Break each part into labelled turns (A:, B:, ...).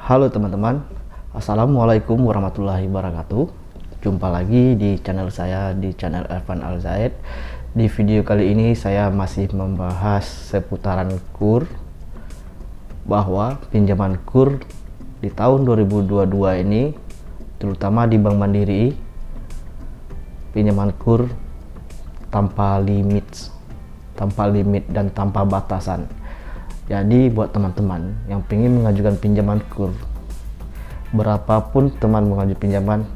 A: Halo teman-teman, Assalamualaikum warahmatullahi wabarakatuh. Jumpa lagi di channel saya, di channel Irfan Al Zaid. Di video kali ini saya masih membahas seputaran KUR, bahwa pinjaman KUR di tahun 2022 ini, terutama di Bank Mandiri, pinjaman KUR tanpa limit dan tanpa batasan. Jadi buat teman-teman yang ingin mengajukan pinjaman KUR, berapapun teman mengajukan pinjaman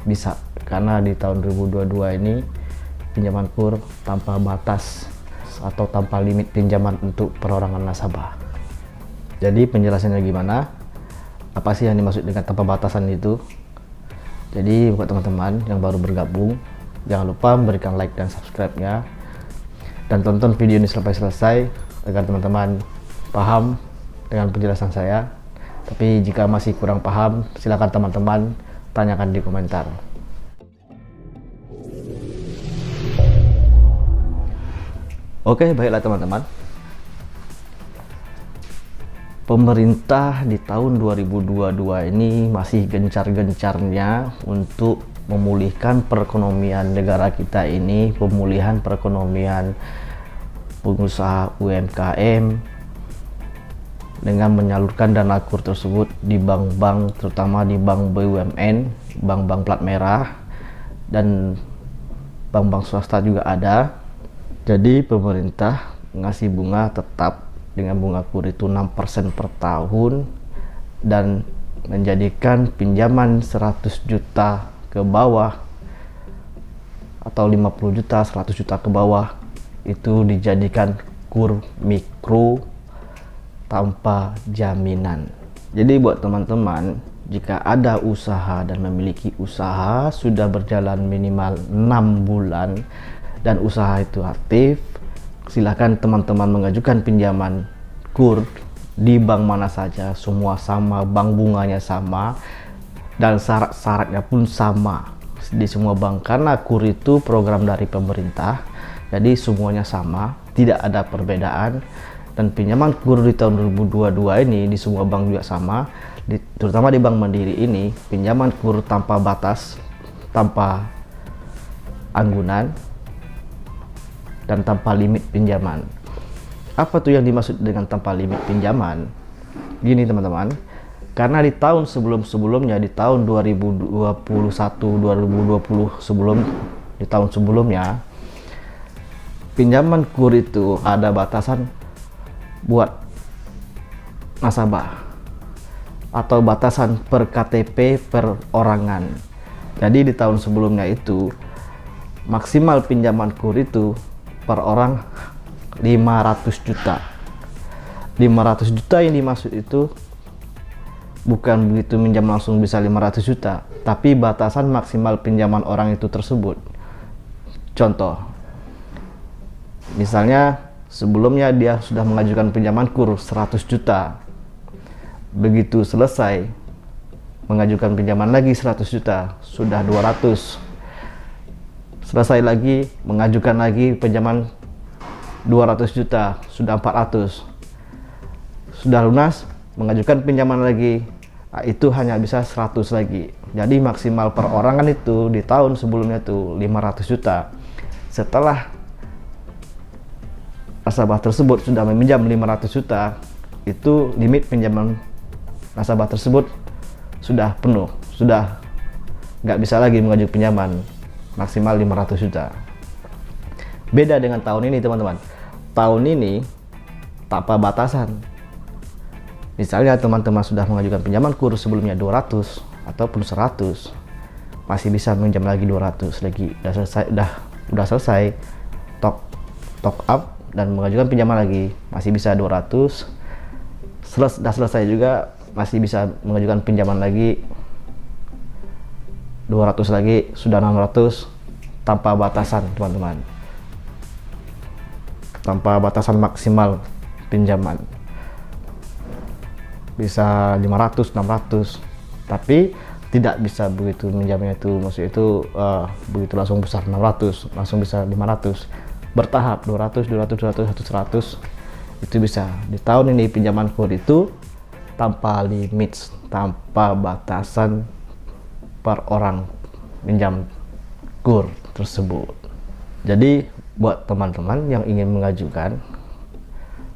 A: bisa, karena di tahun 2022 ini pinjaman KUR tanpa batas atau tanpa limit pinjaman untuk perorangan nasabah. Jadi penjelasannya gimana? Apa sih yang dimaksud dengan tanpa batasan itu? Jadi buat teman-teman yang baru bergabung, jangan lupa memberikan like dan subscribe-nya, dan tonton video ini sampai selesai agar teman-teman paham dengan penjelasan saya. Tapi jika masih kurang paham, silakan teman-teman tanyakan di komentar. Oke, baiklah teman-teman. Pemerintah di tahun 2022 ini masih gencar-gencarnya untuk memulihkan perekonomian negara kita ini, pemulihan perekonomian pengusaha UMKM, dengan menyalurkan dana KUR tersebut di bank-bank, terutama di bank BUMN, bank-bank plat merah, dan bank-bank swasta juga ada. Jadi pemerintah ngasih bunga tetap dengan bunga KUR itu 6% per tahun, dan menjadikan pinjaman 100 juta ke bawah atau 50 juta, 100 juta ke bawah itu dijadikan KUR mikro tanpa jaminan. Jadi buat teman-teman, jika ada usaha dan memiliki usaha sudah berjalan minimal 6 bulan dan usaha itu aktif, silakan teman-teman mengajukan pinjaman KUR di bank mana saja. Semua sama, bank bunganya sama, dan syarat-syaratnya pun sama di semua bank, karena KUR itu program dari pemerintah, jadi semuanya sama, tidak ada perbedaan. Dan pinjaman KUR di tahun 2022 ini di semua bank juga sama, terutama di Bank Mandiri ini, pinjaman KUR tanpa batas, tanpa anggunan, dan tanpa limit pinjaman. Apa tuh yang dimaksud dengan tanpa limit pinjaman? Gini teman-teman, karena di tahun sebelum-sebelumnya, di tahun 2021, 2020 di tahun sebelumnya, pinjaman KUR itu ada batasan buat nasabah atau batasan per KTP per orangan. Jadi di tahun sebelumnya itu maksimal pinjaman KUR itu per orang 500 juta. 500 juta yang dimaksud itu bukan begitu minjam langsung bisa 500 juta, tapi batasan maksimal pinjaman orang itu tersebut. Contoh, misalnya sebelumnya dia sudah mengajukan pinjaman KUR 100 juta. Begitu selesai mengajukan pinjaman lagi 100 juta, sudah 200. Selesai lagi mengajukan lagi pinjaman 200 juta, sudah 400. Sudah lunas mengajukan pinjaman lagi, itu hanya bisa 100 lagi. Jadi maksimal perorangan itu di tahun sebelumnya itu 500 juta. Setelah nasabah tersebut sudah meminjam 500 juta, itu limit pinjaman nasabah tersebut sudah penuh, sudah nggak bisa lagi mengajukan pinjaman maksimal 500 juta. Beda dengan tahun ini teman-teman. Tahun ini tanpa batasan. Misalnya teman-teman sudah mengajukan pinjaman KUR sebelumnya 200 ataupun 100, masih bisa meminjam lagi 200 lagi. Udah selesai top up dan mengajukan pinjaman lagi, masih bisa 200. Sudah selesai juga masih bisa mengajukan pinjaman lagi 200 lagi, sudah 600, tanpa batasan teman-teman, tanpa batasan maksimal pinjaman, bisa 500, 600, tapi tidak bisa begitu minjamnya itu, maksud itu begitu langsung besar 600, langsung bisa 500, bertahap 200, 200, 200, 100, 100, itu bisa. Di tahun ini pinjaman KUR itu tanpa limit, tanpa batasan per orang pinjam KUR tersebut. Jadi buat teman-teman yang ingin mengajukan,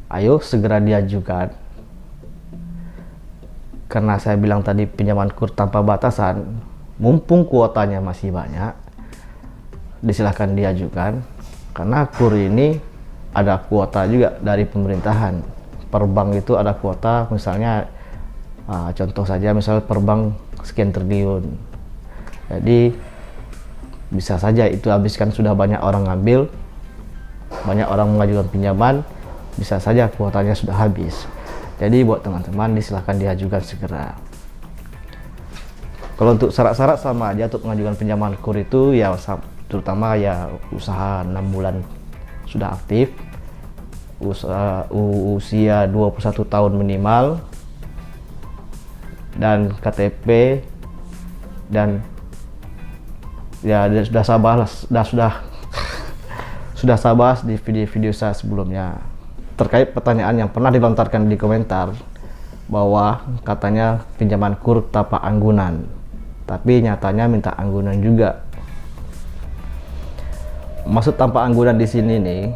A: ayo segera diajukan. Karena saya bilang tadi pinjaman KUR tanpa batasan, mumpung kuotanya masih banyak, disilahkan diajukan. Karena KUR ini ada kuota juga dari pemerintahan. Per bank itu ada kuota, misalnya contoh saja misal per bank sekian triliun. Jadi bisa saja itu habiskan, sudah banyak orang ngambil, banyak orang mengajukan pinjaman, bisa saja kuotanya sudah habis. Jadi buat teman-teman disilahkan diajukan segera. Kalau untuk syarat-syarat sama aja untuk mengajukan pinjaman KUR itu ya, terutama ya usaha 6 bulan sudah aktif, usia 21 tahun minimal, dan KTP, dan ya sudah saya bahas di video-video saya sebelumnya terkait pertanyaan yang pernah dilontarkan di komentar bahwa katanya pinjaman KUR tanpa anggunan, tapi nyatanya minta anggunan juga. Maksud tanpa anggunan di sini nih,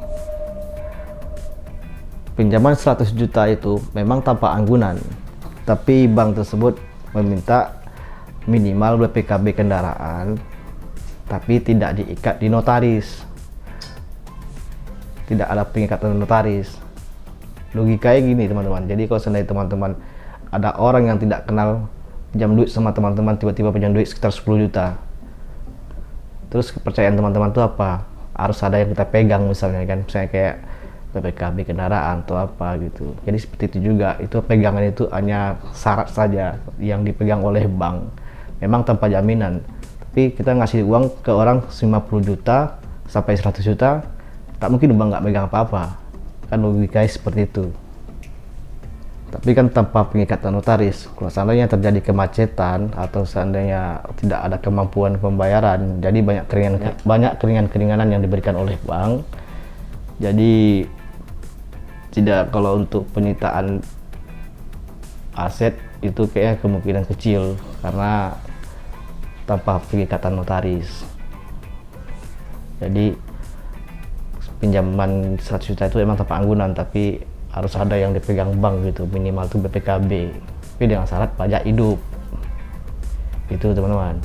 A: pinjaman 100 juta itu memang tanpa anggunan, tapi bank tersebut meminta minimal BPKB kendaraan, tapi tidak diikat di notaris, tidak ada pengikatan notaris. Logikanya gini teman-teman, jadi kalau seandainya teman-teman ada orang yang tidak kenal pinjam duit sama teman-teman, tiba-tiba pinjam duit sekitar 10 juta, terus kepercayaan teman-teman itu apa? Harus ada yang kita pegang misalnya kan, misalnya kayak BPKB kendaraan atau apa gitu. Jadi seperti itu juga, itu pegangan itu hanya syarat saja yang dipegang oleh bank, memang tanpa jaminan. Tapi kita ngasih uang ke orang 50 juta sampai 100 juta, tak mungkin bank nggak megang apa-apa kan, logikanya seperti itu. Tapi kan tanpa pengikatan notaris, kalau seandainya terjadi kemacetan atau seandainya tidak ada kemampuan pembayaran, jadi banyak keringanan yang diberikan oleh bank. Jadi tidak, kalau untuk penyitaan aset itu kayaknya kemungkinan kecil karena tanpa pengikatan notaris. Jadi pinjaman 100 juta itu emang tanpa anggunan, tapi harus ada yang dipegang bank gitu, minimal tuh BPKB, tapi dengan syarat pajak hidup. Itu teman-teman.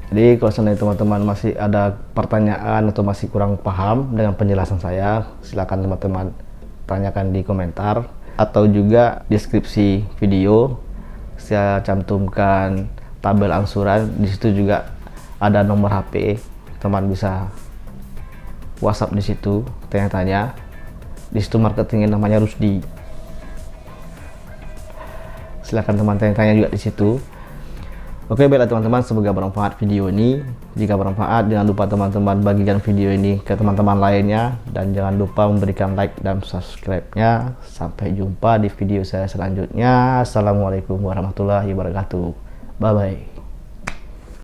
A: Jadi kalau seandainya teman-teman masih ada pertanyaan atau masih kurang paham dengan penjelasan saya, silakan teman-teman tanyakan di komentar atau juga deskripsi video saya cantumkan tabel angsuran. Di situ juga ada nomor HP, teman bisa WhatsApp di situ, tanya-tanya. Di situ marketingnya namanya Rusdi. Silakan teman tanya-tanya juga di situ. Oke, baiklah teman-teman, semoga bermanfaat video ini. Jika bermanfaat, jangan lupa teman-teman bagikan video ini ke teman-teman lainnya, dan jangan lupa memberikan like dan subscribe-nya. Sampai jumpa di video saya selanjutnya. Assalamualaikum warahmatullahi wabarakatuh. Bye bye.